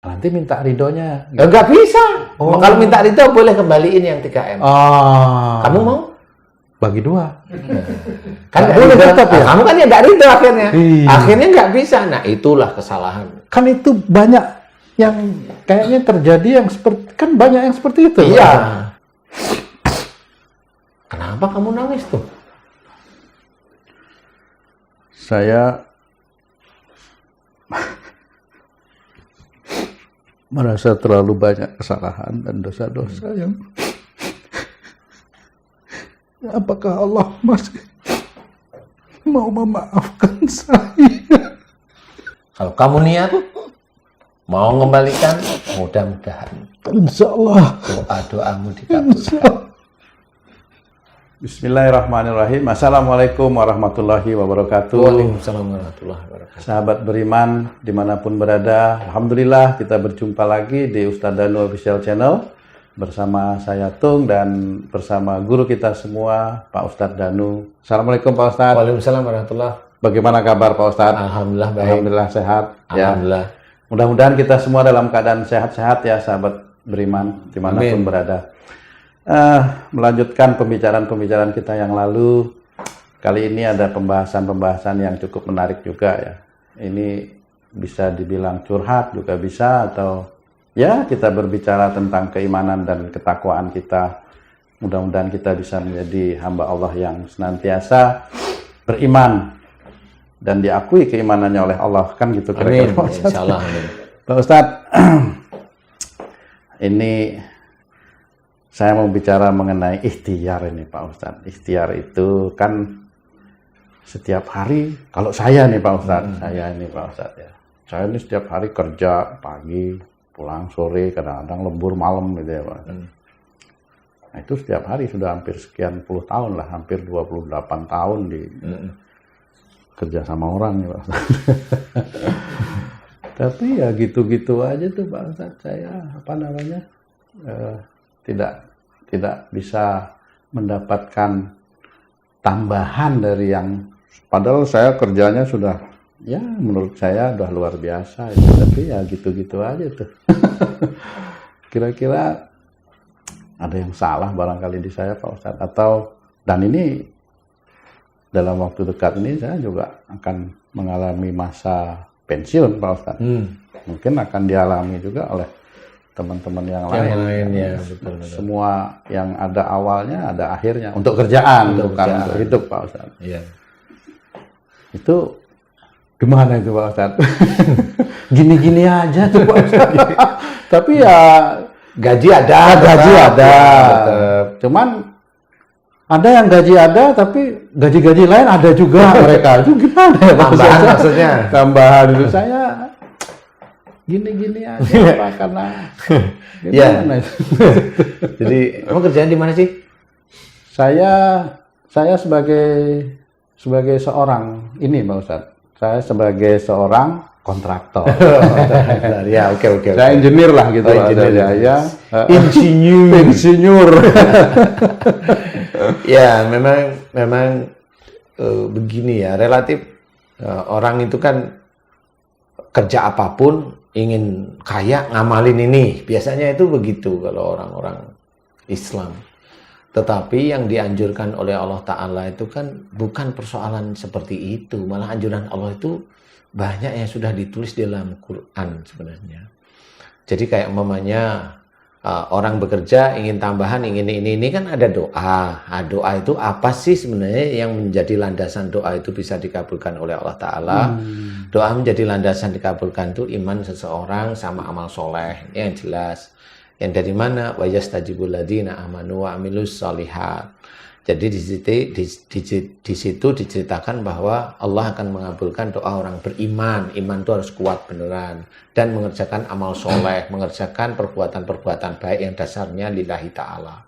nanti minta ridhonya. Nggak bisa. Kalau minta ridho boleh kembaliin yang 3M. Kamu mau? Bagi 2. Kan Nggak boleh tetap ya? Kamu kan ya nggak ridho akhirnya. Iya. Akhirnya nggak bisa. Nah itulah kesalahan. Kan itu banyak yang kayaknya terjadi yang seperti, kan banyak yang seperti itu. Iya. Kenapa kamu nangis tuh? Saya merasa terlalu banyak kesalahan dan dosa-dosa yang apakah Allah masih mau memaafkan saya? Kalau kamu niat mau mengembalikan, mudah-mudahan Insya Allah. doa-doamu dikabulkan. Bismillahirrahmanirrahim. Assalamualaikum warahmatullahi wabarakatuh. Waalaikumsalam warahmatullahi wabarakatuh. Sahabat beriman dimanapun berada, alhamdulillah kita berjumpa lagi di Ustadz Danu Official Channel bersama saya Tung dan bersama guru kita semua Pak Ustadz Danu. Assalamualaikum Pak Ustadz. Waalaikumsalam warahmatullahi. Bagaimana kabar Pak Ustadz? Alhamdulillah baik. Alhamdulillah sehat. Alhamdulillah. Ya. Mudah-mudahan kita semua dalam keadaan sehat-sehat ya sahabat beriman dimanapun berada. Melanjutkan pembicaraan-pembicaraan kita yang lalu, kali ini ada pembahasan-pembahasan yang cukup menarik juga ya. Ini bisa dibilang curhat juga bisa, atau ya kita berbicara tentang keimanan dan ketakwaan kita. Mudah-mudahan kita bisa menjadi hamba Allah yang senantiasa beriman dan diakui keimanannya oleh Allah, kan gitu kira-kira. Amin. Insyaallah. Pak Ustadz, ini saya mau bicara mengenai ikhtiar ini Pak Ustadz. Ikhtiar itu kan setiap hari, kalau saya nih Pak Ustadz, saya ini Pak Ustadz ya. Saya ini setiap hari kerja pagi, pulang sore, kadang-kadang lembur malam gitu ya Pak Ustadz. Nah itu setiap hari sudah hampir sekian puluh tahun lah, hampir 28 tahun di kerja sama orang nih Pak Ustadz. Tapi ya gitu-gitu aja tuh Pak Ustadz, saya tidak bisa mendapatkan tambahan dari yang padahal saya kerjanya sudah ya menurut saya udah luar biasa ya. Tapi ya gitu-gitu aja tuh. Kira-kira ada yang salah barangkali di saya Pak Ustadz, atau dan ini dalam waktu dekat ini saya juga akan mengalami masa pensiun Pak Ustadz. Mungkin akan dialami juga oleh teman-teman yang lain ya, betul. Semua yang ada awalnya ada akhirnya untuk kerjaan, bukan untuk hidup Pak Ustadz. Iya. Itu gimana itu Pak Ustadz? Gini-gini aja tuh Pak Ustadz. Tapi ya Gaji ada. Cuman ada yang gaji ada, tapi gaji-gaji lain ada juga mereka. Itu gimana ya Pak Tambahan Ustadz? maksudnya? Tambahan itu saya gini-gini aja Pak, karena ya. Jadi kamu kerjaan di mana sih? saya sebagai seorang ini Pak Ustadz. Saya sebagai seorang kontraktor. Ya, oke. Saya engineer lah gitu. Insinyur. Ya, memang begini ya, relatif orang itu kan kerja apapun ingin kaya, ngamalin ini. Biasanya itu begitu kalau orang-orang Islam. Tetapi yang dianjurkan oleh Allah Ta'ala itu kan bukan persoalan seperti itu. Malah anjuran Allah itu banyak yang sudah ditulis dalam Quran sebenarnya. Jadi kayak umpamanya orang bekerja ingin tambahan, ingin ini kan ada doa. Nah, doa itu apa sih sebenarnya yang menjadi landasan doa itu bisa dikabulkan oleh Allah Ta'ala? Doa menjadi landasan dikabulkan itu iman seseorang sama amal soleh. Ini yang jelas. Yang dari mana? Wa yastajibul ladzina amanu wa amilus sholihat. Jadi di situ diceritakan bahwa Allah akan mengabulkan doa orang beriman. Iman itu harus kuat beneran. Dan mengerjakan amal soleh, mengerjakan perbuatan-perbuatan baik yang dasarnya lillahi ta'ala.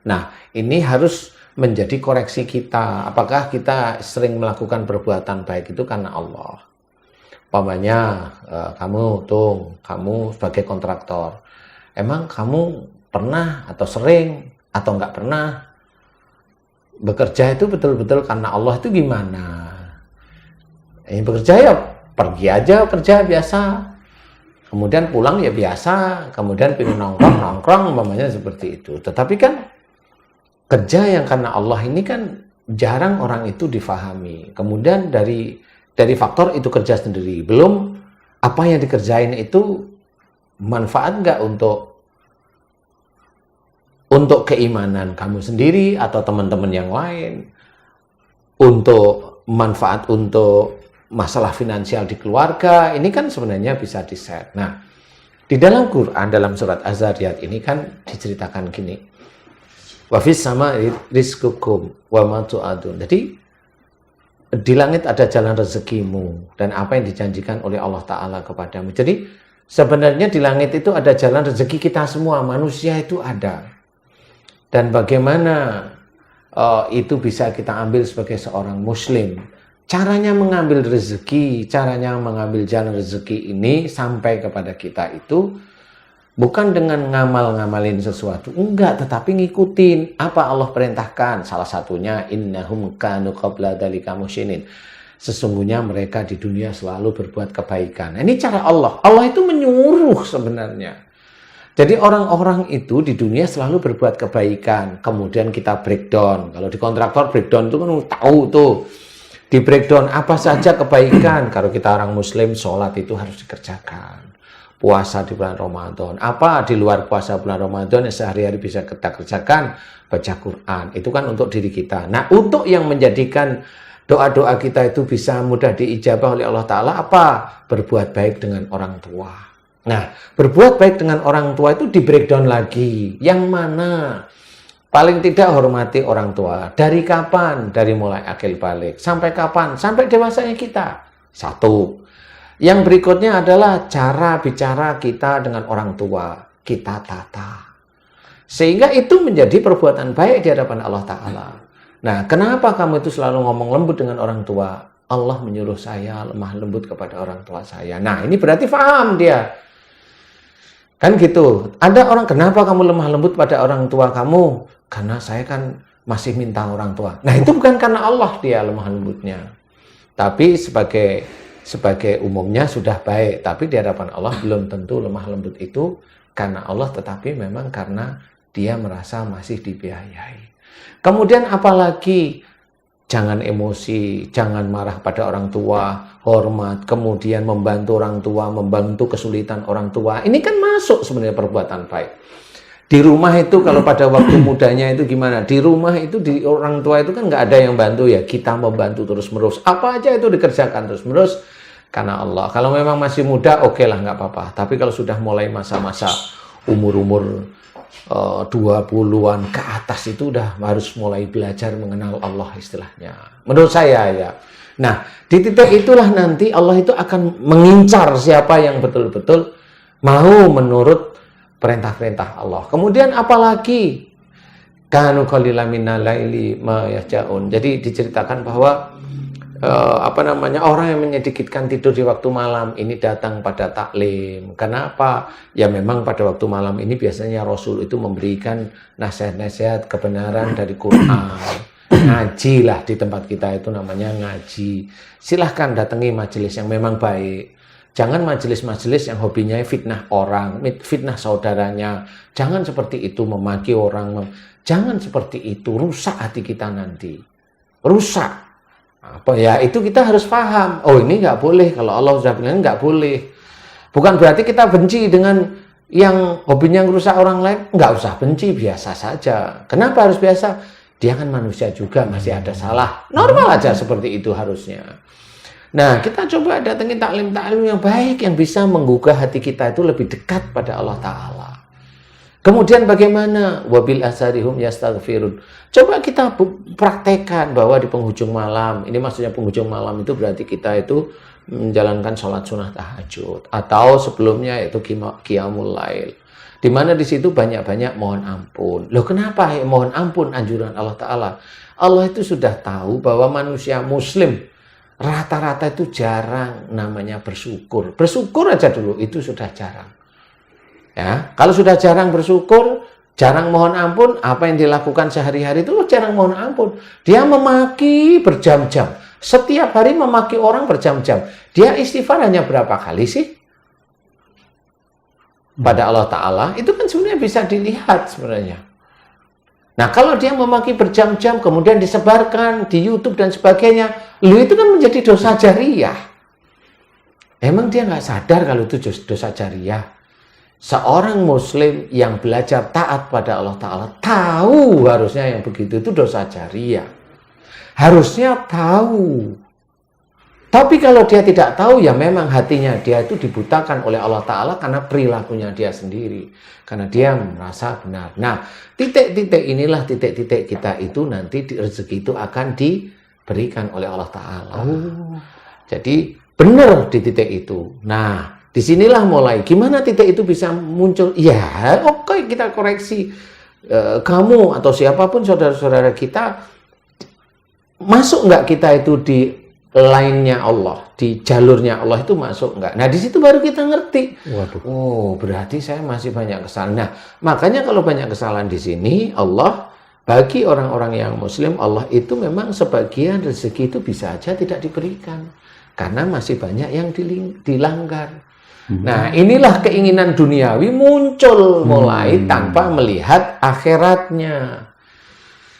Nah, ini harus menjadi koreksi kita. Apakah kita sering melakukan perbuatan baik itu karena Allah? Umpamanya, kamu sebagai kontraktor. Emang kamu pernah atau sering atau nggak pernah bekerja itu betul-betul karena Allah itu gimana? Bekerja ya pergi aja kerja biasa. Kemudian pulang ya biasa, kemudian pilih nongkrong, umpamanya seperti itu. Tetapi kan kerja yang karena Allah ini kan jarang orang itu difahami. Kemudian dari faktor itu kerja sendiri, belum apa yang dikerjain itu manfaat nggak untuk keimanan kamu sendiri atau teman-teman yang lain, untuk manfaat untuk masalah finansial di keluarga, ini kan sebenarnya bisa di-set. Nah, di dalam Quran, dalam surat Az-Zariyat ini kan diceritakan gini, wa fis sama'i rizqukum wa ma tu'adun. Jadi, di langit ada jalan rezekimu dan apa yang dijanjikan oleh Allah Ta'ala kepadamu. Jadi, sebenarnya di langit itu ada jalan rezeki kita semua, manusia itu ada. Dan bagaimana itu bisa kita ambil sebagai seorang muslim. Caranya mengambil rezeki, caranya mengambil jalan rezeki ini sampai kepada kita itu bukan dengan ngamalin sesuatu, enggak, tetapi ngikutin apa Allah perintahkan. Salah satunya innahum kanu qabla dzalika muhsinin. Sesungguhnya mereka di dunia selalu berbuat kebaikan. Nah, ini cara Allah. Allah itu menyuruh sebenarnya. Jadi orang-orang itu di dunia selalu berbuat kebaikan. Kemudian kita breakdown. Kalau di kontraktor breakdown itu kan tahu tuh. Di breakdown apa saja kebaikan. Kalau kita orang muslim, sholat itu harus dikerjakan. Puasa di bulan Ramadan. Apa di luar puasa bulan Ramadan yang sehari-hari bisa kita kerjakan? Baca Quran. Itu kan untuk diri kita. Nah, untuk yang menjadikan doa-doa kita itu bisa mudah diijabah oleh Allah Ta'ala, apa? Berbuat baik dengan orang tua. Nah, berbuat baik dengan orang tua itu di breakdown lagi. Yang mana? Paling tidak hormati orang tua. Dari kapan? Dari mulai akil balik. Sampai kapan? Sampai dewasanya kita. Satu. Yang berikutnya adalah cara bicara kita dengan orang tua. Kita tata. Sehingga itu menjadi perbuatan baik di hadapan Allah Ta'ala. Nah, kenapa kamu itu selalu ngomong lembut dengan orang tua? Allah menyuruh saya lemah lembut kepada orang tua saya. Nah, ini berarti paham dia. Kan gitu. Ada orang, kenapa kamu lemah lembut pada orang tua kamu? Karena saya kan masih minta orang tua. Nah, itu bukan karena Allah dia lemah lembutnya. Tapi sebagai umumnya sudah baik. Tapi di hadapan Allah belum tentu lemah lembut itu karena Allah, tetapi memang karena dia merasa masih dibiayai. Kemudian apalagi, jangan emosi, jangan marah pada orang tua, hormat, kemudian membantu orang tua, membantu kesulitan orang tua. Ini kan masuk sebenarnya perbuatan baik. Di rumah itu kalau pada waktu mudanya itu gimana? Di rumah itu di orang tua itu kan nggak ada yang bantu ya. Kita membantu terus-menerus. Apa aja itu dikerjakan terus-menerus karena Allah. Kalau memang masih muda, oke lah nggak apa-apa. Tapi kalau sudah mulai masa-masa umur-umur 20-an ke atas itu udah harus mulai belajar mengenal Allah istilahnya. Menurut saya ya. Nah, di titik itulah nanti Allah itu akan mengincar siapa yang betul-betul mau menurut perintah-perintah Allah. Kemudian apalagi kanu qalilan minal laili ma yahjaun. Jadi diceritakan bahwa orang yang menyedikitkan tidur di waktu malam ini datang pada taklim. Kenapa? Ya memang pada waktu malam ini biasanya Rasul itu memberikan nasihat-nasihat kebenaran dari Quran. Ngaji lah di tempat kita itu namanya ngaji. Silahkan datangi majelis yang memang baik. Jangan majelis-majelis yang hobinya fitnah orang, fitnah saudaranya. Jangan seperti itu memaki orang. Jangan seperti itu, rusak hati kita nanti. Rusak. Apa ya, itu kita harus paham. Oh, ini nggak boleh. Kalau Allah sudah bilang nggak boleh. Bukan berarti kita benci dengan yang hobinya merusak orang lain. Nggak usah benci, biasa saja. Kenapa harus biasa? Dia kan manusia juga, masih ada salah. Normal aja seperti itu harusnya. Nah, kita coba datengin taklim-taklim yang baik, yang bisa menggugah hati kita itu lebih dekat pada Allah Ta'ala. Kemudian bagaimana? Wabil asarihum yastaghfirun. Coba kita praktekkan bahwa di penghujung malam, ini maksudnya penghujung malam itu berarti kita itu menjalankan sholat sunnah tahajud. Atau sebelumnya itu qiyamul lail. Di mana di situ banyak-banyak mohon ampun. Loh, kenapa ya mohon ampun anjuran Allah Ta'ala? Allah itu sudah tahu bahwa manusia muslim rata-rata itu jarang namanya bersyukur. Bersyukur aja dulu itu sudah jarang. Ya, kalau sudah jarang bersyukur, jarang mohon ampun, apa yang dilakukan sehari-hari itu jarang mohon ampun. Dia memaki berjam-jam. Setiap hari memaki orang berjam-jam. Dia istighfar hanya berapa kali sih? pada Allah Ta'ala, itu kan sebenarnya bisa dilihat sebenarnya. Nah, kalau dia memaki berjam-jam, kemudian disebarkan di YouTube dan sebagainya, itu kan menjadi dosa jariah. Emang dia nggak sadar kalau itu dosa jariah? Seorang Muslim yang belajar taat pada Allah Ta'ala, tahu harusnya yang begitu itu dosa jariah. Harusnya tahu. Tapi kalau dia tidak tahu, ya memang hatinya dia itu dibutakan oleh Allah Ta'ala karena perilakunya dia sendiri. Karena dia merasa benar. Nah, titik-titik inilah titik-titik kita itu nanti rezeki itu akan diberikan oleh Allah Ta'ala. Jadi benar di titik itu. Nah, disinilah mulai. Gimana titik itu bisa muncul? Ya, oke, kita koreksi. Kamu atau siapapun saudara-saudara kita, masuk nggak kita itu di lainnya Allah, di jalurnya Allah itu masuk nggak? Nah, di situ baru kita ngerti. Waduh. Oh, berarti saya masih banyak kesalahan. Nah, makanya kalau banyak kesalahan di sini, Allah bagi orang-orang yang Muslim, Allah itu memang sebagian rezeki itu bisa aja tidak diberikan karena masih banyak yang dilanggar. Nah, inilah keinginan duniawi muncul mulai tanpa melihat akhiratnya.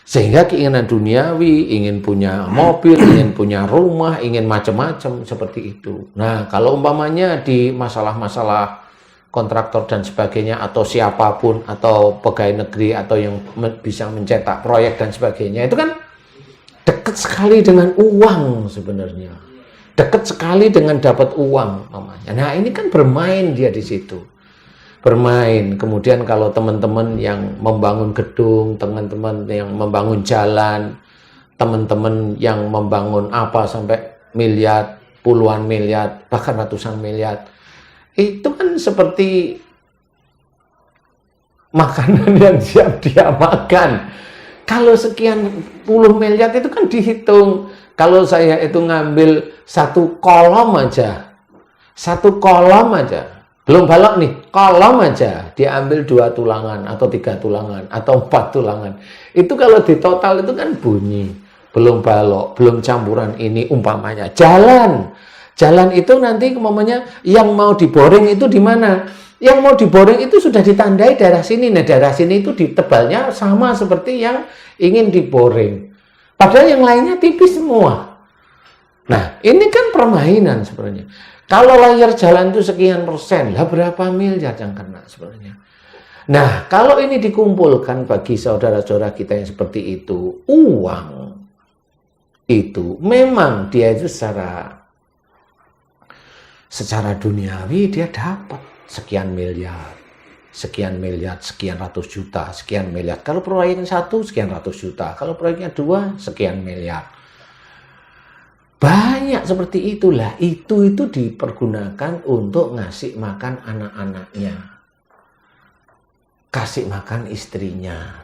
Sehingga keinginan duniawi, ingin punya mobil, ingin punya rumah, ingin macam-macam seperti itu. Nah, kalau umpamanya di masalah-masalah kontraktor dan sebagainya, atau siapapun, atau pegawai negeri, atau yang bisa mencetak proyek dan sebagainya, itu kan dekat sekali dengan uang sebenarnya. Dekat sekali dengan dapat uang namanya. Nah, ini kan bermain dia di situ. Bermain. Kemudian kalau teman-teman yang membangun gedung, teman-teman yang membangun jalan, teman-teman yang membangun apa sampai miliar, puluhan miliar, bahkan ratusan miliar, itu kan seperti makanan yang siap dia makan. Kalau sekian puluh miliar itu kan dihitung. Kalau saya itu ngambil satu kolom aja, belum balok nih, kolom aja diambil 2 tulangan atau 3 tulangan atau 4 tulangan. Itu kalau di total itu kan bunyi. Belum balok, belum campuran ini umpamanya. Jalan itu nanti umpamanya yang mau diboring itu di mana? Yang mau diboring itu sudah ditandai daerah sini. Nah, daerah sini itu ditebalnya sama seperti yang ingin diboring. Padahal yang lainnya tipis semua. Nah, ini kan permainan sebenarnya. Kalau layar jalan itu sekian persen, lah berapa miliar yang kena sebenarnya. Nah, kalau ini dikumpulkan bagi saudara-saudara kita yang seperti itu, uang itu memang dia itu secara duniawi dia dapat sekian miliar, sekian ratus juta, sekian miliar. Kalau proyeknya 1, sekian ratus juta. Kalau proyeknya 2, sekian miliar. Banyak seperti itulah. Itu dipergunakan untuk ngasih makan anak-anaknya, kasih makan istrinya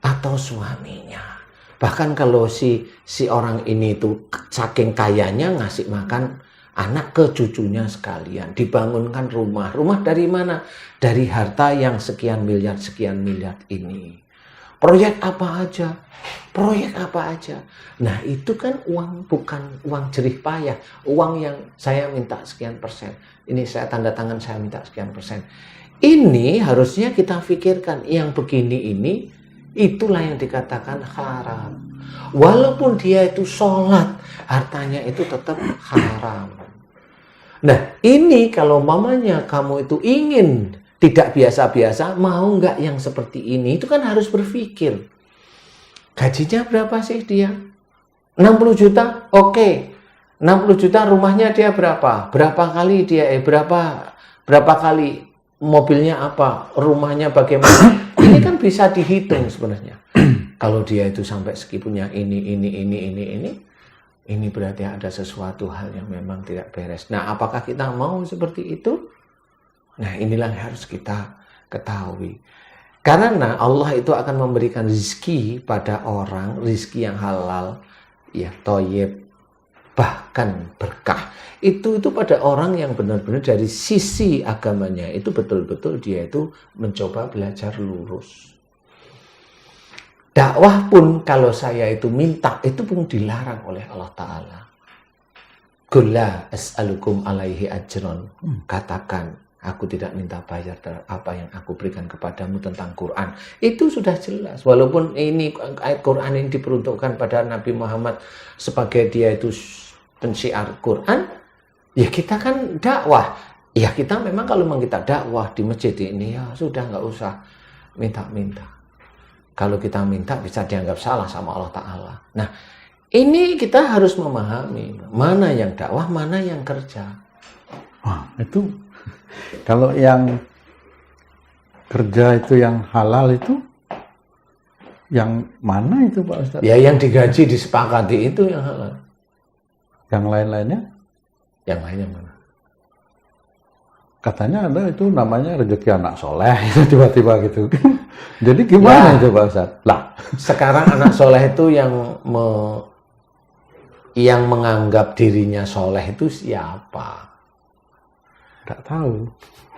atau suaminya. Bahkan kalau si orang ini itu saking kayanya ngasih makan anak ke cucunya sekalian, dibangunkan rumah. Rumah dari mana? Dari harta yang sekian miliar ini. Proyek apa aja. Nah, itu kan uang, bukan uang jerih payah. Uang yang saya minta sekian persen. Ini saya tanda tangan, saya minta sekian persen. Ini harusnya kita pikirkan. Yang begini ini, itulah yang dikatakan haram. Walaupun dia itu sholat, hartanya itu tetap haram. Nah, ini kalau mamanya kamu itu ingin tidak biasa-biasa, mau nggak yang seperti ini? Itu kan harus berpikir. Gajinya berapa sih dia? 60 juta? Oke. 60 juta rumahnya dia berapa? Berapa kali dia, berapa kali mobilnya apa? Rumahnya bagaimana? Ini kan bisa dihitung sebenarnya. Kalau dia itu sampai punya ini berarti ada sesuatu hal yang memang tidak beres. Nah, apakah kita mau seperti itu? Nah, inilah yang harus kita ketahui. Karena Allah itu akan memberikan rezeki pada orang, rezeki yang halal, ya thayyib, bahkan berkah. Itu pada orang yang benar-benar dari sisi agamanya itu betul-betul dia itu mencoba belajar lurus. Dakwah pun kalau saya itu minta, itu pun dilarang oleh Allah Ta'ala. Qul la as'alukum alaihi ajron. Katakan, Aku tidak minta bayar terhadap apa yang aku berikan kepadamu tentang Quran. Itu sudah jelas. Walaupun ini ayat Quran ini diperuntukkan pada Nabi Muhammad sebagai dia itu pensiar Quran, ya kita kan dakwah. Ya kita memang kalau memang kita dakwah di masjid ini, ya sudah nggak usah minta-minta. Kalau kita minta bisa dianggap salah sama Allah Ta'ala. Nah, ini kita harus memahami mana yang dakwah, mana yang kerja. Wah, itu kalau yang kerja itu yang halal itu yang mana itu Pak Ustadz? Ya yang digaji disepakati itu yang halal. Yang lain-lainnya? Yang lainnya mana? Katanya ada itu namanya rezeki anak soleh itu tiba-tiba gitu. Jadi gimana itu Pak Ustadz? Lah, sekarang anak soleh itu yang menganggap dirinya soleh itu siapa? nggak tahu.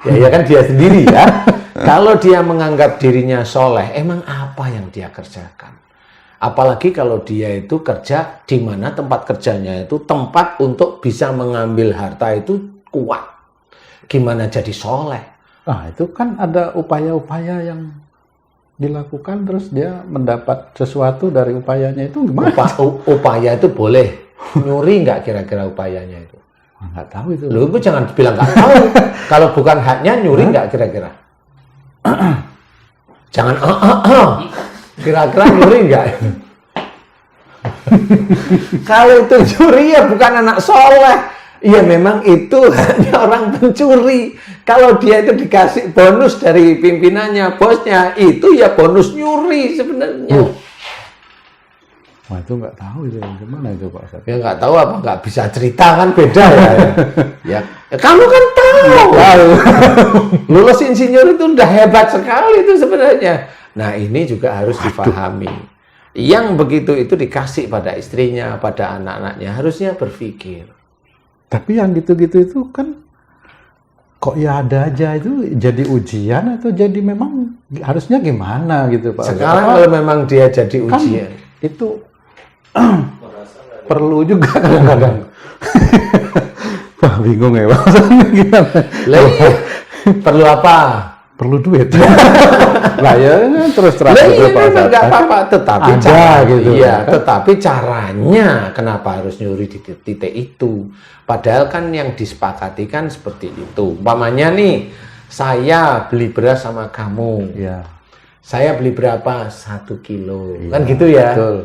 Ya kan dia sendiri ya. Kalau dia menganggap dirinya soleh, emang apa yang dia kerjakan? Apalagi kalau dia itu kerja di mana tempat kerjanya itu tempat untuk bisa mengambil harta itu kuat. Gimana jadi soleh? Nah, itu kan ada upaya-upaya yang dilakukan terus dia mendapat sesuatu dari upayanya itu gimana? Upaya itu boleh. Nyuri nggak kira-kira upayanya itu? Nggak tahu itu. Lu jangan bilang nggak tahu. Kalau bukan haknya nyuri nggak kira-kira? Jangan kira-kira nyuri nggak? Kalau itu nyuri ya bukan anak soleh. Iya memang itu hanya orang pencuri. Kalau dia itu dikasih bonus dari pimpinannya, bosnya, itu ya bonus nyuri sebenarnya. Wah itu nggak tahu itu gimana itu Pak Ustadz? Ya nggak tahu apa nggak bisa cerita kan beda ya. Ya kamu kan tahu. Lulus insinyur itu udah hebat sekali itu sebenarnya. Nah ini juga harus dipahami. Yang begitu itu dikasih pada istrinya, pada anak-anaknya harusnya berpikir. Tapi yang gitu-gitu itu kan kok ya ada aja itu jadi ujian atau jadi memang harusnya gimana gitu Pak? Sekarang kalau memang dia jadi ujian kan itu perlu juga kadang-kadang. Wah bingung ya Pak. Perlu apa? Perlu duit. Lah ya terus terang nggak apa-apa, tetapi ada cara, gitu. Iya, tetapi caranya kenapa harus nyuri di titik itu? Padahal kan yang disepakati kan seperti itu. Umpamanya nih, saya beli beras sama kamu. Iya. Saya beli berapa? 1 kilo. Iya, Kan gitu ya. Betul.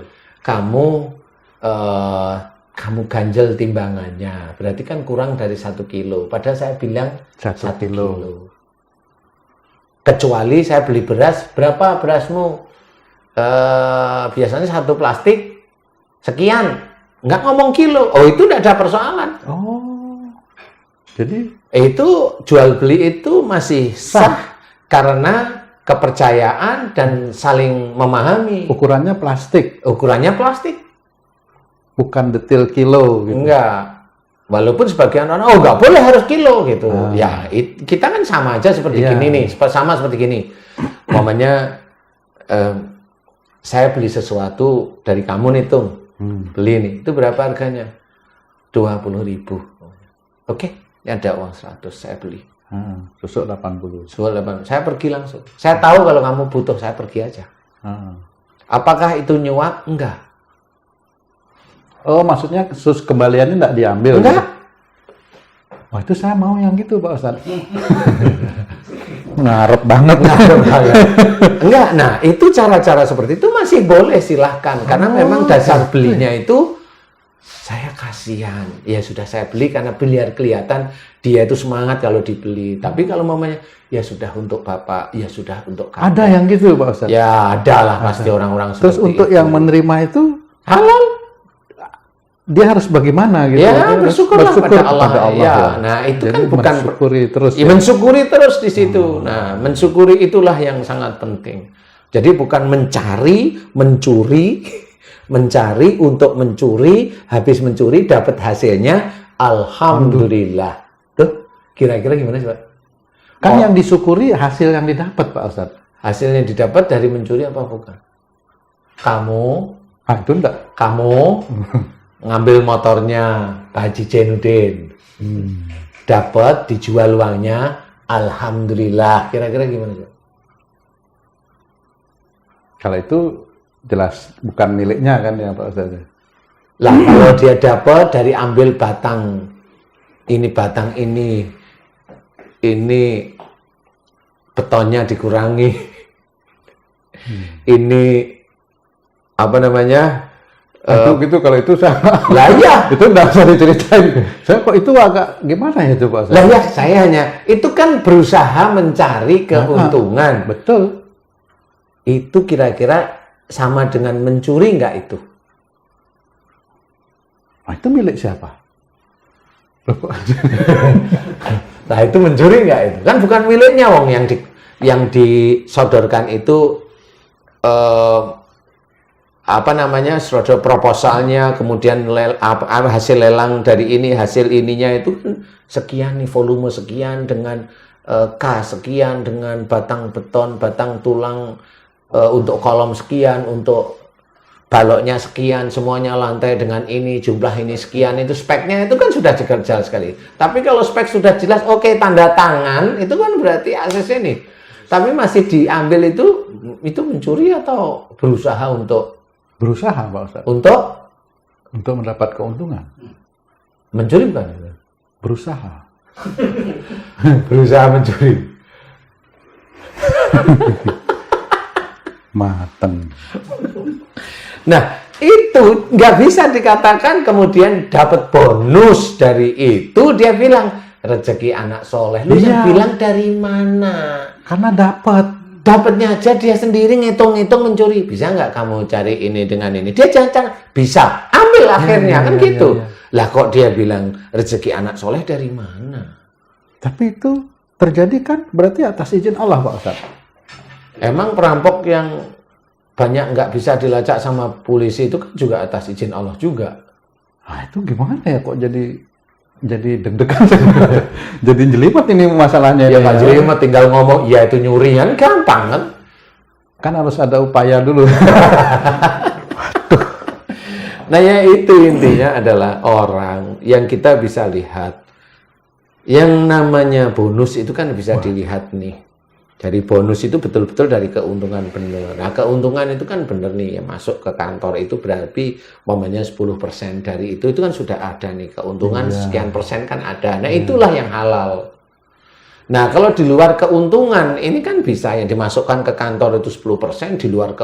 Kamu ganjel timbangannya. Berarti kan kurang dari 1 kilo. Padahal saya bilang 1 kilo. Kecuali saya beli beras, berapa berasmu? Biasanya 1 plastik sekian, nggak ngomong kilo. Oh itu tidak ada persoalan. Oh, jadi itu jual beli itu masih sah karena kepercayaan dan saling memahami. ukurannya plastik, bukan detail kilo. Gitu. Enggak. Walaupun sebagian orang, oh nggak boleh harus kilo gitu. Ya, kita kan sama aja seperti gini nih, sama seperti gini. Momennya saya beli sesuatu dari kamu nih Tung, beli nih, itu berapa harganya? 20.000. Oke, ini ada uang 100, saya beli. Susuk 80. Saya pergi langsung. Saya tahu kalau kamu butuh, saya pergi aja. Apakah itu nyuap? Enggak. Oh, maksudnya kembaliannya enggak diambil? Enggak. Gitu? Wah, itu saya mau yang gitu, Pak Ustadz. Ngarep banget. Enggak, nah itu cara-cara seperti itu masih boleh, silahkan. Karena memang dasar belinya itu, saya kasihan. Ya sudah saya beli karena biar kelihatan dia itu semangat kalau dibeli. Tapi kalau mamanya, ya sudah untuk Bapak, ya sudah untuk kamu. Ada yang gitu, Pak Ustadz? Ya ada lah pasti orang-orang seperti itu. Terus untuk yang menerima itu? Halal. Dia harus bagaimana gitu? Ya bersyukurlah pada Allah. Ya, nah itu jadi kan bukan mensyukuri terus. Ya, mensyukuri terus di situ. Nah, mensyukuri itulah yang sangat penting. Jadi bukan mencari, mencari untuk mencuri, habis mencuri dapat hasilnya alhamdulillah. Tuh, kira-kira gimana sih, Pak? Kan yang disyukuri hasil yang didapat, Pak Ustadz. Hasil yang didapat dari mencuri apa bukan? Kamu, itu enggak. Kamu ngambil motornya Pak Haji Jainuddin, dapat dijual uangnya alhamdulillah. Kira-kira gimana, Cak? Kalau itu jelas bukan miliknya kan ya Pak Ustaz. Lah kalau dia dapat dari ambil batang ini betonnya dikurangi, ini apa namanya? Gitu kalau itu sama. Lah ya, itu nggak usah diceritain. Saya kok itu agak gimana ya itu Pak Ustaz? lah ya, saya hanya itu kan berusaha mencari keuntungan. Betul. Itu kira-kira sama dengan mencuri nggak itu? Nah, itu milik siapa? Nah itu mencuri nggak itu? Kan bukan miliknya, wong yang disodorkan itu apa namanya, proposalnya, kemudian hasil lelang dari ini, hasil ininya itu kan sekian nih, volume sekian dengan K sekian, dengan batang beton, batang tulang untuk kolom sekian, untuk baloknya sekian, semuanya lantai dengan ini, jumlah ini sekian, itu speknya itu kan sudah jelas sekali. Tapi kalau spek sudah jelas, oke, tanda tangan, itu kan berarti akses ini. Tapi masih diambil itu mencuri atau berusaha untuk? Berusaha Pak Ustaz. Untuk mendapat keuntungan. Mencuri bukan? Berusaha. Berusaha mencuri. Mateng. Nah, itu nggak bisa dikatakan kemudian dapat bonus dari itu. Dia bilang rezeki anak soleh. Lu yang bilang dari mana? Karena dapatnya aja dia sendiri ngitung-ngitung mencuri. Bisa nggak kamu cari ini dengan ini? Dia jangan bisa ambil akhirnya kan gitu. Lah kok dia bilang rezeki anak soleh dari mana? Tapi itu terjadi kan berarti atas izin Allah Pak Ustaz. Emang perampok yang banyak nggak bisa dilacak sama polisi itu kan juga atas izin Allah juga. Nah itu gimana ya kok jadi deg-degan. Jadi jelimet ini masalahnya. Ya nggak jelimet, tinggal ngomong ya itu nyuri kan gampang kan. Kan harus ada upaya dulu. Nah ya itu intinya adalah orang yang kita bisa lihat. Yang namanya bonus itu kan bisa dilihat nih. Dari bonus itu betul-betul dari keuntungan benar. Nah, keuntungan itu kan benar nih, ya masuk ke kantor itu berarti momennya 10% dari itu kan sudah ada nih. Keuntungan sekian persen kan ada. Nah, itulah yang halal. Nah, kalau di luar keuntungan, ini kan bisa yang dimasukkan ke kantor itu 10%, di luar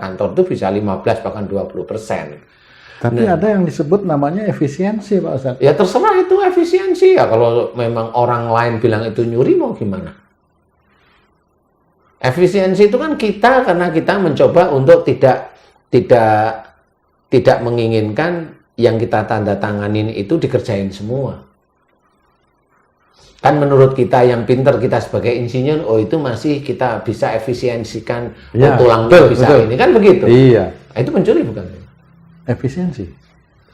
kantor itu bisa 15 bahkan 20%. Tapi ada yang disebut namanya efisiensi Pak Ustaz. Ya terserah itu efisiensi ya. Kalau memang orang lain bilang itu nyuri mau gimana? Efisiensi itu kan kita karena kita mencoba untuk tidak menginginkan yang kita tanda tanganin itu dikerjain semua. Kan menurut kita yang pinter, kita sebagai insinyur, oh itu masih kita bisa efisiensikan, ya, tulangnya bisa betul. Ini kan begitu. Iya. Itu mencuri bukan? Efisiensi.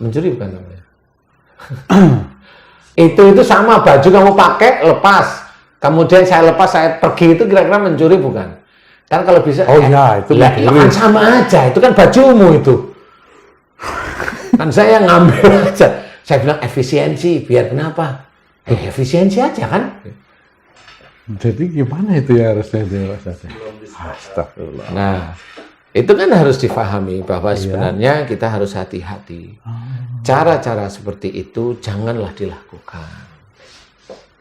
Mencuri bukan namanya. itu sama baju kamu pakai lepas. Kemudian saya lepas, saya pergi, itu kira-kira mencuri bukan? Kan kalau bisa, oh ya itu kan sama aja, itu kan bajumu itu. Kan saya ngambil aja, saya bilang efisiensi, biar kenapa? Efisiensi aja kan? Jadi gimana itu ya harusnya? Astagfirullah. Nah, itu kan harus difahami bahwa sebenarnya kita harus hati-hati. Cara-cara seperti itu janganlah dilakukan.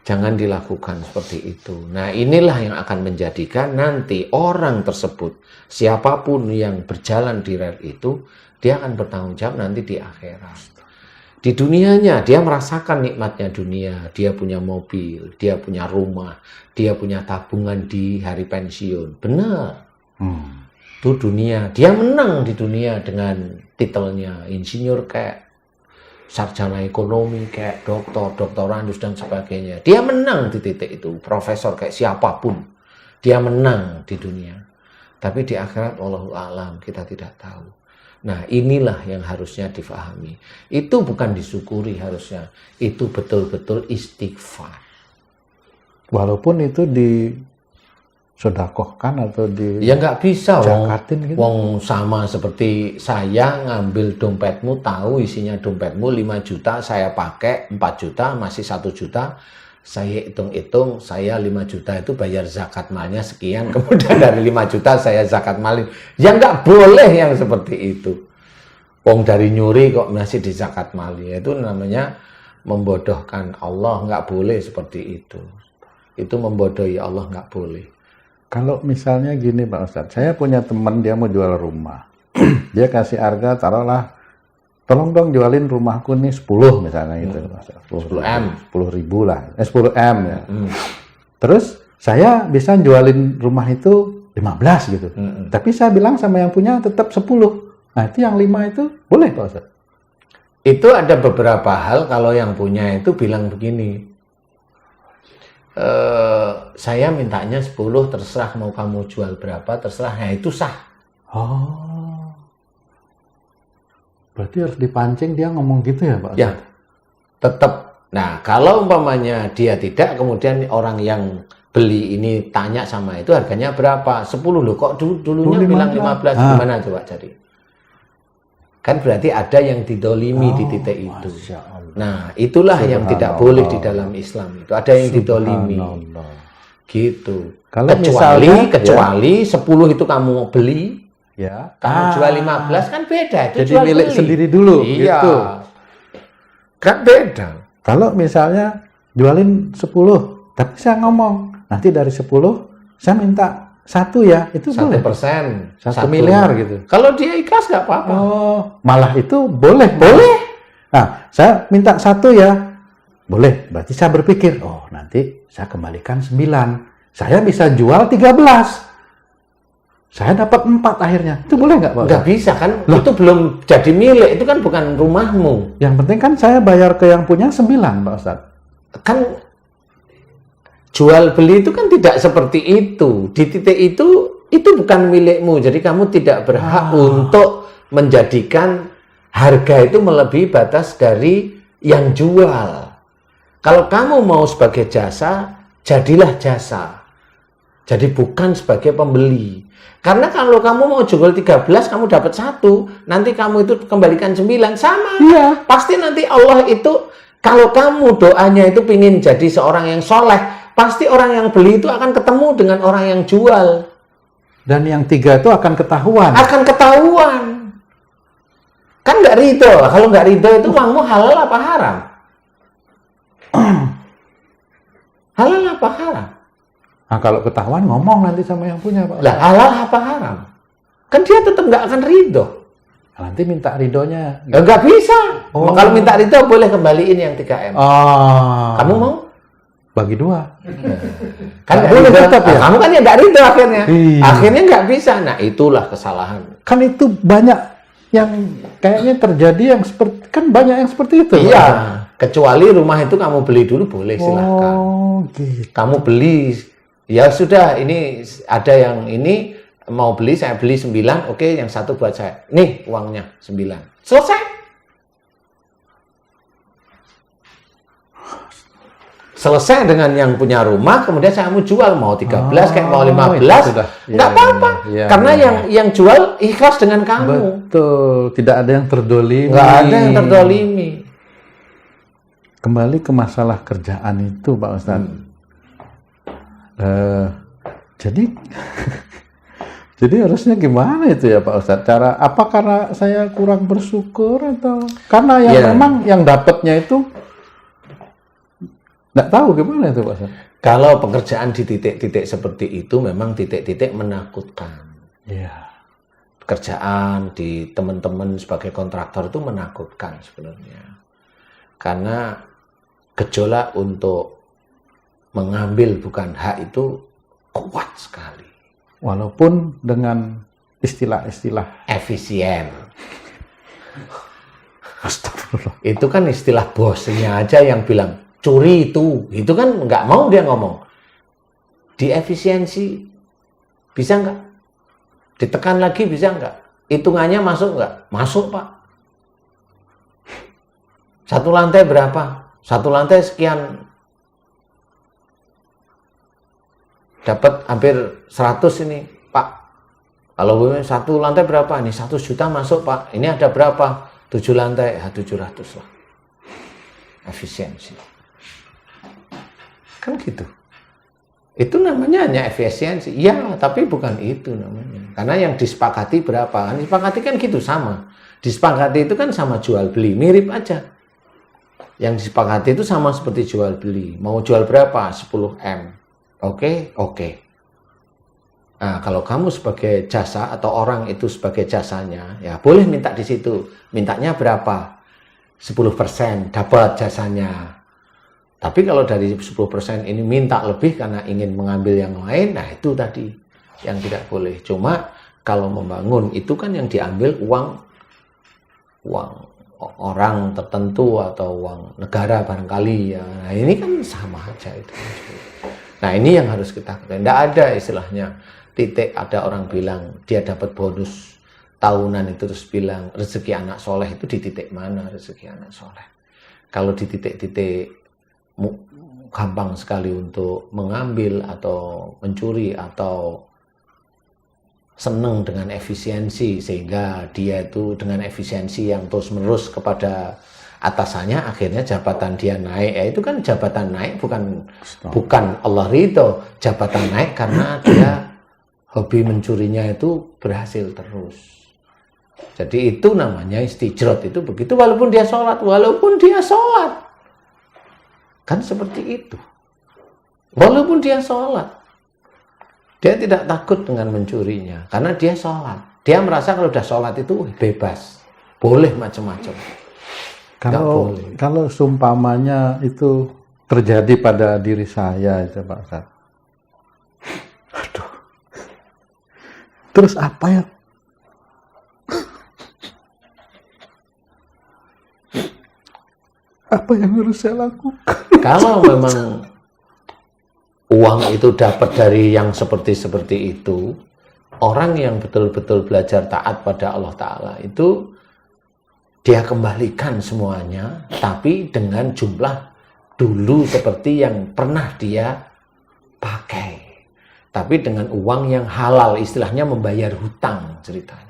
Jangan dilakukan seperti itu. Nah, inilah yang akan menjadikan nanti orang tersebut, siapapun yang berjalan di rel itu, dia akan bertanggung jawab nanti di akhirat. Di dunianya, dia merasakan nikmatnya dunia. Dia punya mobil, dia punya rumah, dia punya tabungan di hari pensiun. Benar. Itu dunia. Dia menang di dunia dengan titelnya insinyur kayak sarjana ekonomi, kayak doktorandus dan sebagainya. Dia menang di titik itu, profesor kayak siapapun. Dia menang di dunia. Tapi di akhirat wallahu a'lam, kita tidak tahu. Nah, inilah yang harusnya difahami. Itu bukan disyukuri harusnya. Itu betul-betul istighfar. Walaupun itu disodakohkan atau ya nggak bisa jakatin gitu. Wong sama seperti saya ngambil dompetmu, tahu isinya dompetmu 5 juta, saya pakai 4 juta, masih 1 juta, saya hitung-hitung, saya 5 juta itu bayar zakat malnya sekian, kemudian dari 5 juta saya zakat malin. Ya nggak boleh yang seperti itu. Wong dari nyuri kok masih di zakat mali. Itu namanya membodohkan Allah, nggak boleh seperti itu. Itu membodohi Allah, nggak boleh. Kalau misalnya gini Pak Ustadz, saya punya teman dia mau jual rumah. Dia kasih harga, taruhlah, tolong dong jualin rumahku nih 10 misalnya gitu. 10 M. 10 ribu lah, 10 M ya. Terus saya bisa jualin rumah itu 15 gitu. Tapi saya bilang sama yang punya tetap 10. Nah itu yang 5 itu boleh Pak Ustadz? Itu ada beberapa hal kalau yang punya itu bilang begini, saya mintanya 10, terserah mau kamu jual berapa, terserah. Nah itu sah. Oh, berarti harus dipancing dia ngomong gitu ya Pak Ustadz? Ya, tetap. Nah kalau umpamanya dia tidak, kemudian orang yang beli ini tanya sama itu harganya berapa? 10 loh, kok dulunya bilang 15, gimana coba cari? Kan berarti ada yang didolimi di titik itu. Nah, itulah yang tidak boleh di dalam Islam itu. Ada yang didolimi. Gitu. Kalau kecuali 10 itu kamu beli, ya. Kamu jual 15 kan beda. Itu jadi jual milik beli sendiri dulu. Iya. Gitu. Kan beda. Kalau misalnya jualin 10, tapi saya ngomong, nanti dari 10, saya minta 1 ya, itu 1%, boleh? 1 miliar gitu. Kalau dia ikhlas nggak apa-apa. Oh, malah itu boleh. Boleh. Nah, saya minta 1 ya, boleh. Berarti saya berpikir, oh nanti saya kembalikan 9. Saya bisa jual 13. Saya dapat 4 akhirnya. Itu boleh nggak Pak? Nggak bisa kan, itu belum jadi milik, itu kan bukan rumahmu. Yang penting kan saya bayar ke yang punya 9 Pak Ustadz. Kan jual beli itu kan tidak seperti itu. Di titik itu bukan milikmu. Jadi kamu tidak berhak untuk menjadikan harga itu melebihi batas dari yang jual. Kalau kamu mau sebagai jasa, jadilah jasa. Jadi bukan sebagai pembeli. Karena kalau kamu mau jual 13, kamu dapat 1, nanti kamu itu kembalikan 9, sama. Iya. Pasti nanti Allah itu, kalau kamu doanya itu pingin jadi seorang yang soleh, pasti orang yang beli itu akan ketemu dengan orang yang jual. Dan yang 3 itu akan ketahuan. Akan ketahuan. Kan nggak ridho. Kalau nggak ridho itu uangmu halal apa haram? Halal apa haram? Nah kalau ketahuan ngomong nanti sama yang punya Pak. Lah halal apa haram? Kan dia tetap nggak akan ridho. Nanti minta ridhonya. Nggak bisa. Kalau minta ridho boleh kembaliin yang 3M. Oh. Kamu mau? Bagi 2. Kan boleh tetap ya? Kamu kan ya nggak ridho akhirnya. Iya. Akhirnya nggak bisa. Nah itulah kesalahan. Kan itu banyak yang kayaknya terjadi yang seperti, kan banyak yang seperti itu. Iya. Pak. Kecuali rumah itu kamu beli dulu boleh silahkan. Oh gitu. Kamu beli, ya sudah ini ada yang ini mau beli, saya beli 9, oke yang 1 buat saya. Nih uangnya 9. Selesai. Selesai dengan yang punya rumah, kemudian saya mau jual, mau 13 kayak mau 15, nggak apa-apa. Karena yang jual ikhlas dengan kamu. Betul, tidak ada yang terdolimi. Nggak ada yang terdolimi. Kembali ke masalah kerjaan itu Pak Ustadz. Jadi jadi harusnya gimana itu ya Pak Ustadz? Cara apa, karena saya kurang bersyukur atau karena memang yang dapatnya itu nggak tahu gimana itu Pak Ustadz? Kalau pekerjaan di titik-titik seperti itu memang titik-titik menakutkan. Iya. Pekerjaan di teman-teman sebagai kontraktor itu menakutkan sebenarnya. Karena gejolak untuk mengambil bukan hak itu kuat sekali. Walaupun dengan istilah-istilah efisien. Astagfirullah. Itu kan istilah bosnya aja yang bilang curi itu kan nggak mau dia ngomong. Di efisiensi bisa nggak? Ditekan lagi bisa nggak? Hitungannya masuk nggak? Masuk Pak. 1 lantai berapa? 1 lantai sekian. Dapat hampir 100 ini Pak. Kalau 1 lantai berapa? Ini 1 juta masuk Pak. Ini ada berapa? 7 lantai, 700 lah. Efisiensi. Kan gitu. Itu namanya hanya efisiensi. Ya, tapi bukan itu namanya. Karena yang disepakati berapa? Kan disepakati kan gitu sama. Disepakati itu kan sama jual beli, mirip aja. Yang disepakati itu sama seperti jual beli. Mau jual berapa? 10M. Oke, oke. Nah, kalau kamu sebagai jasa atau orang itu sebagai jasanya, ya boleh minta di situ. Mintanya berapa? 10% dapat jasanya. Tapi kalau dari 10% ini minta lebih karena ingin mengambil yang lain, nah itu tadi yang tidak boleh. Cuma kalau membangun itu kan yang diambil uang orang tertentu atau uang negara barangkali ya. Nah ini kan sama aja itu. Nah ini yang harus kita ketahui. Tidak ada istilahnya titik ada orang bilang dia dapat bonus tahunan itu terus bilang rezeki anak soleh itu di titik mana rezeki anak soleh. Kalau di titik-titik gampang sekali untuk mengambil atau mencuri atau senang dengan efisiensi sehingga dia itu dengan efisiensi yang terus-menerus kepada atasannya akhirnya jabatan dia naik. Ya itu kan jabatan naik bukan Allah ridho, jabatan naik karena dia hobi mencurinya itu berhasil terus. Jadi itu namanya istijrot itu begitu walaupun dia sholat. Kan seperti itu. Walaupun dia sholat. Dia tidak takut dengan mencurinya. Karena dia sholat. Dia merasa kalau udah sholat itu bebas. Boleh macam-macam. Kalau seumpamanya itu terjadi pada diri saya itu Pak Ustadz. Aduh. Terus apa ya? Apa yang harus saya lakukan? Kalau memang uang itu dapat dari yang seperti itu, orang yang betul-betul belajar taat pada Allah Ta'ala itu dia kembalikan semuanya, tapi dengan jumlah dulu seperti yang pernah dia pakai. Tapi dengan uang yang halal, istilahnya membayar hutang ceritanya.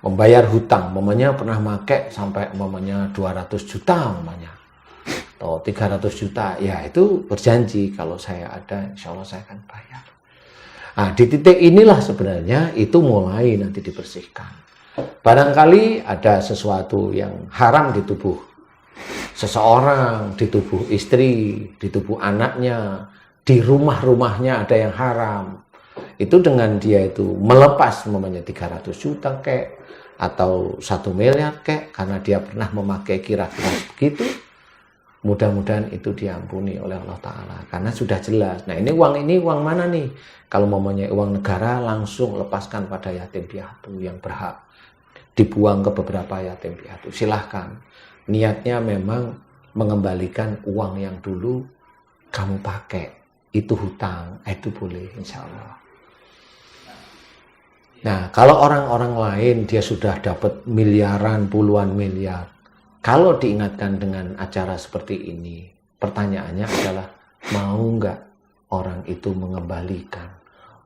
Membayar hutang, mamanya pernah pakai sampai mamanya 200 juta mamanya. Atau 300 juta, ya itu berjanji kalau saya ada, insya Allah saya akan bayar. Nah, di titik inilah sebenarnya itu mulai nanti dibersihkan. Barangkali ada sesuatu yang haram di tubuh seseorang, di tubuh istri, di tubuh anaknya, di rumah-rumahnya ada yang haram. Itu dengan dia itu melepas mamanya 300 juta kek, atau 1 miliar kek, karena dia pernah memakai kira-kira begitu, mudah-mudahan itu diampuni oleh Allah Ta'ala karena sudah jelas. Nah ini uang mana nih? Kalau mempunyai uang negara langsung lepaskan pada yatim piatu yang berhak, dibuang ke beberapa yatim piatu, silahkan. Niatnya memang mengembalikan uang yang dulu kamu pakai, itu hutang, itu boleh insya Allah. Nah kalau orang-orang lain dia sudah dapat miliaran, puluhan miliar, kalau diingatkan dengan acara seperti ini, pertanyaannya adalah mau nggak orang itu mengembalikan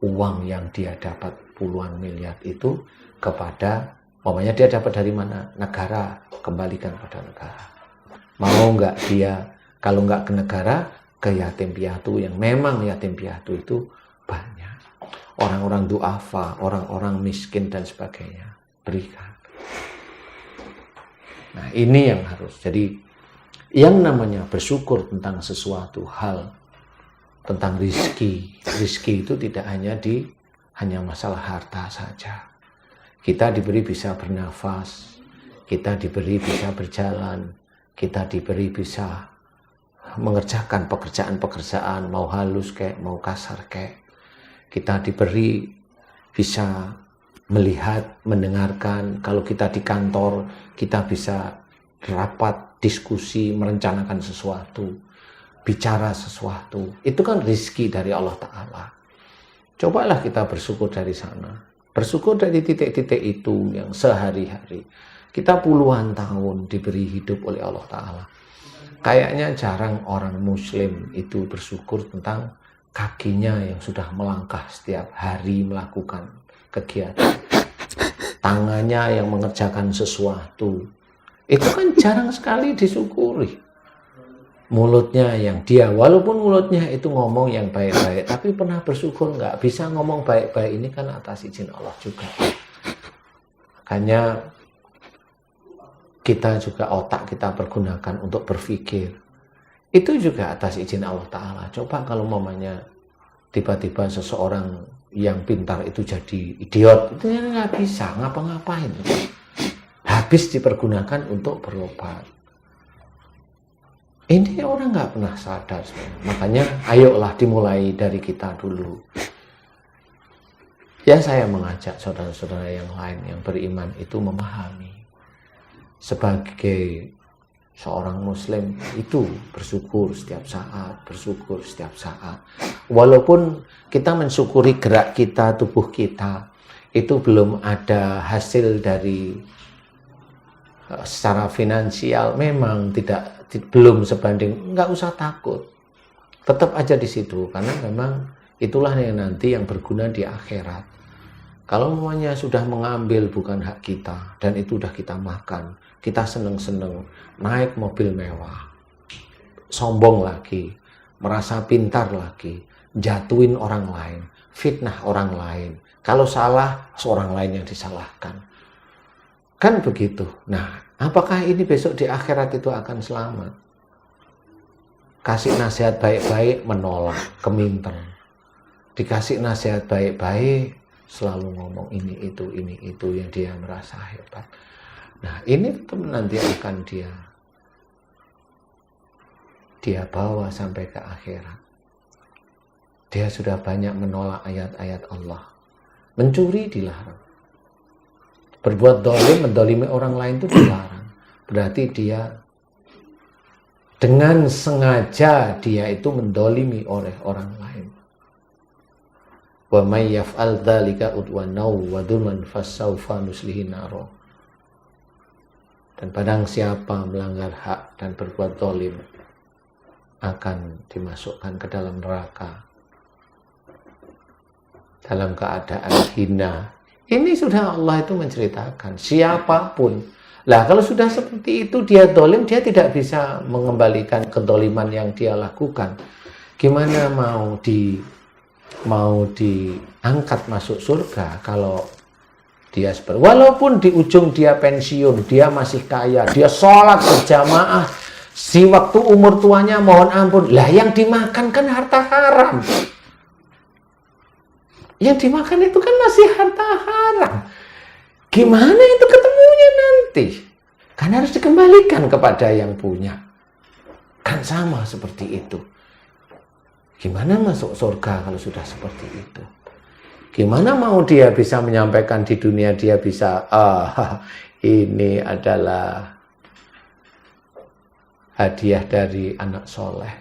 uang yang dia dapat puluhan miliar itu kepada, umpamanya dia dapat dari mana? Negara, kembalikan pada negara. Mau nggak dia, kalau nggak ke negara, ke yatim piatu yang memang yatim piatu itu banyak. Orang-orang duafa, orang-orang miskin dan sebagainya, berikan. Nah ini yang harus. Jadi yang namanya bersyukur tentang sesuatu hal, tentang rizki. Rizki itu tidak hanya masalah harta saja. Kita diberi bisa bernafas, kita diberi bisa berjalan, kita diberi bisa mengerjakan pekerjaan-pekerjaan, mau halus kayak, mau kasar kayak. Kita diberi bisa melihat, mendengarkan. Kalau kita di kantor, kita bisa rapat, diskusi, merencanakan sesuatu, bicara sesuatu. Itu kan rezeki dari Allah Ta'ala. Cobalah kita bersyukur dari sana. Bersyukur dari titik-titik itu yang sehari-hari. Kita puluhan tahun diberi hidup oleh Allah Ta'ala. Kayaknya jarang orang muslim itu bersyukur tentang kakinya yang sudah melangkah setiap hari melakukan kegiatan, tangannya yang mengerjakan sesuatu. Itu kan jarang sekali disyukuri. mulutnya yang dia, walaupun mulutnya itu ngomong yang baik-baik, tapi pernah bersyukur nggak? Bisa ngomong baik-baik ini kan atas izin Allah juga. Makanya kita juga otak kita pergunakan untuk berpikir. Itu juga atas izin Allah Ta'ala. Coba kalau mamanya tiba-tiba seseorang yang pintar itu jadi idiot, itu nggak bisa ngapa-ngapain. Habis dipergunakan untuk berobat. Ini orang nggak pernah sadar. Makanya ayolah dimulai dari kita dulu. Ya saya mengajak saudara-saudara yang lain yang beriman itu memahami. Sebagai seorang muslim itu bersyukur setiap saat, bersyukur setiap saat. Walaupun kita mensyukuri gerak kita, tubuh kita, itu belum ada hasil dari secara finansial, memang belum sebanding, nggak usah takut. Tetap aja di situ, karena memang itulah yang nanti yang berguna di akhirat. Kalau semuanya sudah mengambil bukan hak kita, dan itu sudah kita makan, kita seneng-seneng, naik mobil mewah, sombong lagi, merasa pintar lagi, jatuhin orang lain, fitnah orang lain. Kalau salah, seorang lain yang disalahkan. Kan begitu. Nah, apakah ini besok di akhirat itu akan selamat? Kasih nasihat baik-baik, menolak, keminter. Dikasih nasihat baik-baik, selalu ngomong ini itu yang dia merasa hebat. Nah, ini nanti akan dia bawa sampai ke akhirat. Dia sudah banyak menolak ayat-ayat Allah. Mencuri dilarang. Berbuat dolim, mendolimi orang lain itu dilarang. Berarti dia dengan sengaja dia itu mendolimi oleh orang lain. Wa may yaf'al dzalika udwanaw wa dzulman fasawfa nuslihi naro. Dan padang siapa melanggar hak dan berbuat dolim akan dimasukkan ke dalam neraka dalam keadaan hina. Ini sudah Allah itu menceritakan siapapun. Lah kalau sudah seperti itu dia dolim, dia tidak bisa mengembalikan kedoliman yang dia lakukan. Gimana mau diangkat masuk surga kalau dia seperti, walaupun di ujung dia pensiun, dia masih kaya, dia sholat berjamaah, si waktu umur tuanya mohon ampun, lah yang dimakan kan harta haram. Yang dimakan itu kan masih harta haram. Gimana itu ketemunya nanti? Kan harus dikembalikan kepada yang punya. Kan sama seperti itu. Gimana masuk surga kalau sudah seperti itu? Gimana mau dia bisa menyampaikan di dunia, dia bisa, ini adalah hadiah dari anak soleh.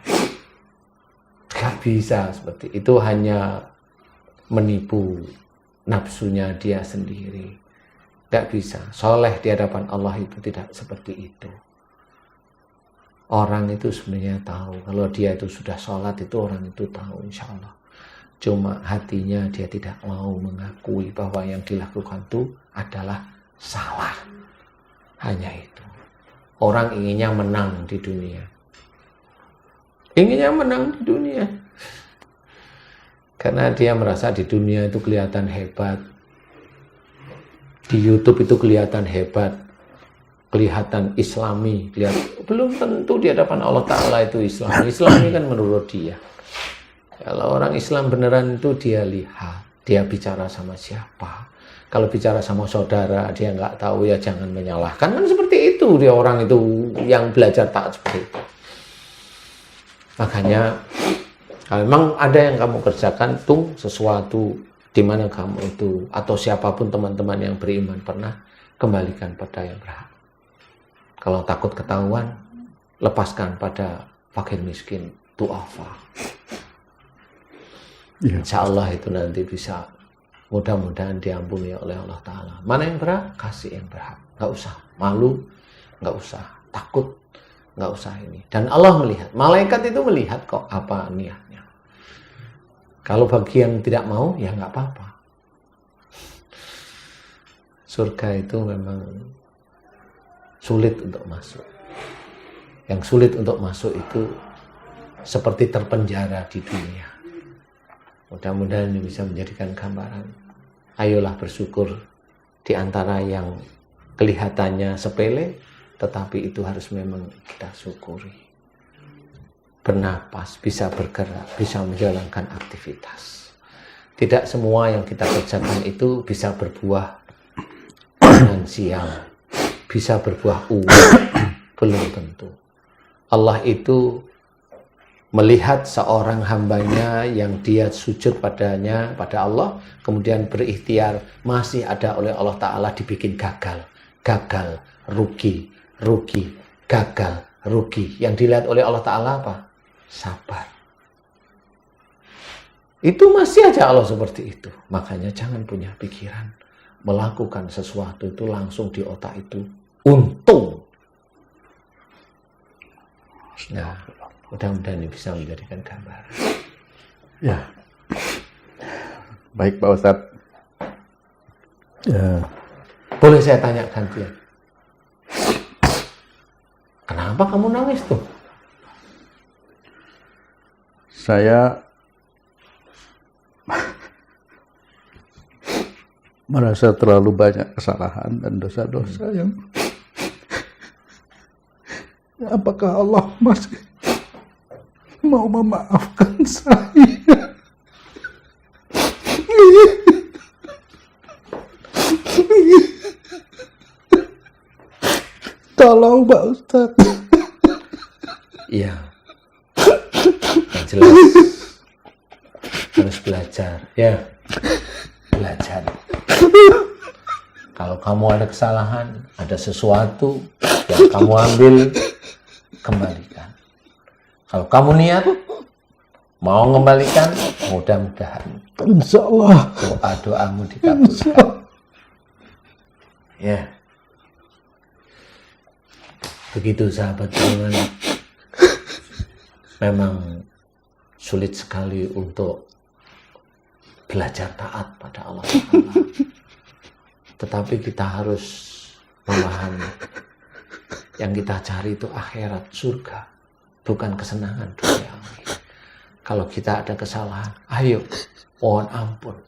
Gak bisa seperti itu, hanya menipu nafsunya dia sendiri. Gak bisa. Soleh di hadapan Allah itu tidak seperti itu. Orang itu sebenarnya tahu. Kalau dia itu sudah sholat, itu orang itu tahu insya Allah. Cuma hatinya dia tidak mau mengakui bahwa yang dilakukan itu adalah salah. Hanya itu. Orang inginnya menang di dunia. Inginnya menang di dunia. Karena dia merasa di dunia itu kelihatan hebat. Di YouTube itu kelihatan hebat. Kelihatan islami. Belum tentu di hadapan Allah Ta'ala itu Islam. Islami kan menurut dia. Kalau orang Islam beneran itu dia lihat. Dia bicara sama siapa. Kalau bicara sama saudara, dia nggak tahu ya jangan menyalahkan. Kan seperti itu dia orang itu yang belajar taat seperti itu. Makanya kalau memang ada yang kamu kerjakan tuh sesuatu di mana kamu itu atau siapapun teman-teman yang beriman pernah, kembalikan pada yang berhak. Kalau takut ketahuan, lepaskan pada fakir miskin, du'afa. Ya. Insya Allah itu nanti bisa mudah-mudahan diampuni oleh Allah Ta'ala. Mana yang berhak? Kasih yang berhak. Nggak usah malu, nggak usah takut, nggak usah ini. Dan Allah melihat, malaikat itu melihat kok apa niatnya. Kalau bagi yang tidak mau, ya nggak apa-apa. Surga itu memang sulit untuk masuk. Yang sulit untuk masuk itu seperti terpenjara di dunia. Mudah-mudahan ini bisa menjadikan gambaran. Ayolah bersyukur di antara yang kelihatannya sepele, tetapi itu harus memang kita syukuri. Bernapas, bisa bergerak, bisa menjalankan aktivitas. Tidak semua yang kita kerjakan itu bisa berbuah finansial, bisa berbuah uang, belum tentu. Allah itu melihat seorang hambanya yang dia sujud padanya, pada Allah, kemudian berikhtiar, masih ada oleh Allah Ta'ala dibikin gagal, rugi, gagal, rugi. Yang dilihat oleh Allah Ta'ala apa? Sabar. Itu masih aja Allah seperti itu. Makanya jangan punya pikiran melakukan sesuatu itu langsung di otak itu untung. Nah, mudah-mudahan ini bisa menjadikan gambaran. Ya, baik Pak Ustadz. Ya. Boleh saya tanya gantian? Kenapa kamu nangis tuh? Saya merasa terlalu banyak kesalahan dan dosa-dosa yang apakah Allah masih mau memaafkan saya? Tolong Pak Ustadz. Iya. Yang jelas harus belajar, ya. Belajar. Kalau kamu ada kesalahan, ada sesuatu yang kamu ambil, kembalikan. Kalau kamu niat mau mengembalikan, mudah-mudahan Insya Allah doa-doamu dikabulkan. Ya. Begitu sahabat teman, memang sulit sekali untuk belajar taat pada Allah Ta'ala. Tetapi kita harus memahami yang kita cari itu akhirat, surga, bukan kesenangan duniawi. Kalau kita ada kesalahan, ayo mohon ampun.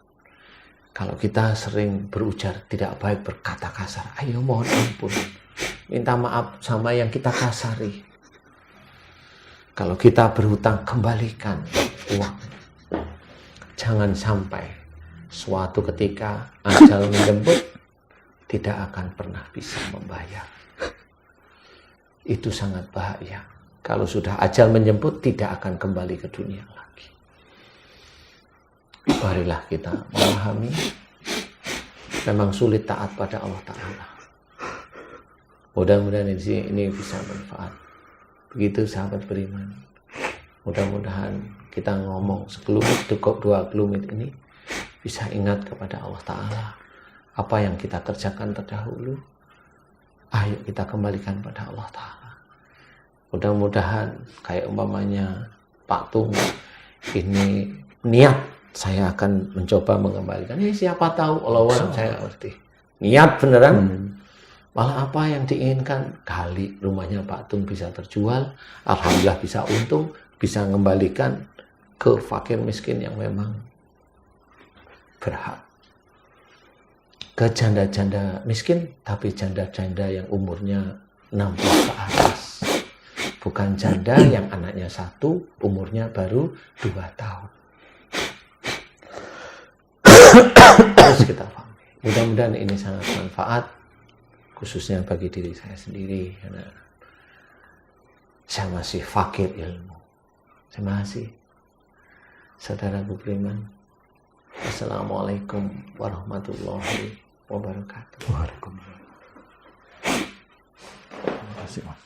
Kalau kita sering berujar tidak baik, berkata kasar, ayo mohon ampun. Minta maaf sama yang kita kasari. Kalau kita berhutang, kembalikan uang. Jangan sampai suatu ketika ajal menjemput, tidak akan pernah bisa membayar. Itu sangat bahaya. Kalau sudah ajal menjemput, tidak akan kembali ke dunia lagi. Marilah kita memahami, memang sulit taat pada Allah Ta'ala. Mudah-mudahan ini bisa manfaat. Begitu sahabat beriman. Mudah-mudahan kita ngomong sekelumit, cukup 2 kelumit ini bisa ingat kepada Allah Ta'ala. Apa yang kita kerjakan terdahulu, ayo kita kembalikan pada Allah Ta'ala. Mudah-mudahan kayak umpamanya Pak Tung, ini niat saya akan mencoba mengembalikan. Siapa tahu Allah saya ngerti. Niat beneran. Malah apa yang diinginkan, kali rumahnya Pak Tung bisa terjual, alhamdulillah bisa untung, bisa mengembalikan ke fakir miskin yang memang berhak. Ke janda-janda miskin, tapi janda-janda yang umurnya 60 ke atas. Bukan janda yang anaknya 1, umurnya baru 2 tahun. Harus kita pahami. Mudah-mudahan ini sangat manfaat, khususnya bagi diri saya sendiri, karena saya masih fakir ilmu. Terima kasih, saudaraku beriman. Assalamualaikum warahmatullahi wabarakatuh. Waalaikumsalam. Terima kasih Mas.